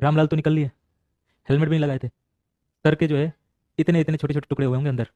रामलाल तो निकल लिए, हेलमेट भी नहीं लगाए थे, सर के जो है इतने इतने छोटे छोटे टुकड़े हुए होंगे अंदर।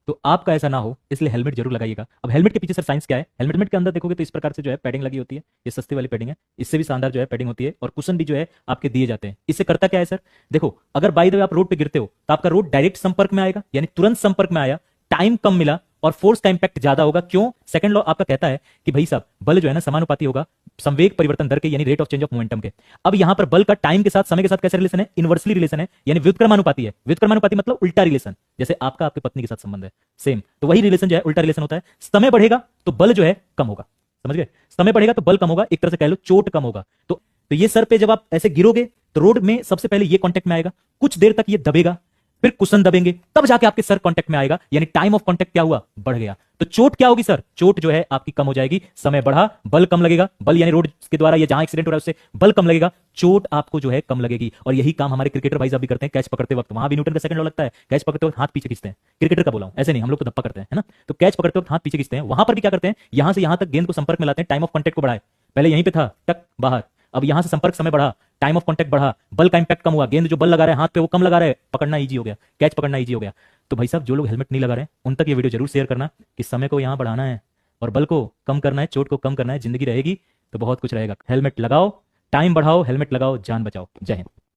तो आपका ऐसा ना हो इसलिए हेलमेट जरूर लगाइएगा। अब हेलमेट के पीछे सर साइंस क्या है, हेलमेट के अंदर देखोगे तो इस प्रकार से जो है पैडिंग लगी होती है, ये सस्ती वाली पैडिंग है, इससे भी शानदार जो है पैडिंग होती है, और कुशन भी जो है आपके दिए जाते हैं। इससे करता क्या है सर, देखो अगर बाई द वे आप रोड पे गिरते हो तो आपका रोड डायरेक्ट संपर्क में आएगा, यानी तुरंत संपर्क में आया, टाइम कम मिला और फोर्स का इंपैक्ट ज्यादा होगा। क्यों? सेकंड लॉ आपका कहता है कि भाई साहब बल जो है ना समानुपाती होगा संवेग परिवर्तन दर के, यानी rate of change of momentum के। अब यहां पर बल का टाइम के साथ समय के साथ कैसे रिलेशन है, इनवर्सली रिलेशन है, यानी व्युत्क्रमानुपाती है। व्युत्क्रमानुपाती मतलब उल्टा रिलेशन, जैसे आपका आपके पत्नी के साथ संबंध है सेम, तो वही रिलेशन जो है उल्टा रिलेशन होता है। समय बढ़ेगा तो बल जो है कम होगा, समझ गए? समय बढ़ेगा तो बल कम होगा, एक तरह से कह लो चोट कम होगा। तो ये सर पे जब आप ऐसे गिरोगे तो रोड में सबसे पहले ये कांटेक्ट में आएगा, कुछ देर तक ये दबेगा, फिर कुशन दबेंगे, तब जाके आपके सर कांटेक्ट में आएगा, यानी टाइम ऑफ कांटेक्ट क्या हुआ, बढ़ गया। तो चोट क्या होगी सर, चोट जो है आपकी कम हो जाएगी, समय बढ़ा, बल कम लगेगा, बल यानी रोड के द्वारा या जहां एक्सीडेंट हो रहा है उससे बल कम लगेगा, चोट आपको जो है कम लगेगी। और यही काम हमारे क्रिकेटर भाई साहब भी करते हैं, कैच पकड़ते वक्त, वहां भी न्यूटन का सेकंड लॉ लगता है, कैच पकड़ते वक्त हाथ पीछे खींचते हैं, क्रिकेटर का बोला हूं, ऐसे नहीं, हम लोग तो धप्पा करते हैं, है ना। तो कैच पकड़ते वक्त हाथ पीछे खींचते हैं, वहां पर भी क्या करते हैं, यहां से यहां तक गेंद को संपर्क में लाते हैं, टाइम ऑफ कॉन्टेक्ट को बढ़ाए, पहले यहीं पे था टक बाहर, अब यहां से संपर्क समय बढ़ा, टाइम ऑफ कांटेक्ट बढ़ा, बल का इंपैक्ट कम हुआ, गेंद जो बल लगा रहे हैं हाथ पे वो कम लगा रहे हैं, पकड़ना इजी हो गया, कैच पकड़ना इजी हो गया। तो भाई साहब जो लोग हेलमेट नहीं लगा रहे हैं उन तक ये वीडियो जरूर शेयर करना कि समय को यहां बढ़ाना है और बल को कम करना है, चोट को कम करना है, जिंदगी रहेगी तो बहुत कुछ रहेगा। हेलमेट लगाओ, टाइम बढ़ाओ, हेलमेट लगाओ, जान बचाओ। जय हिंद।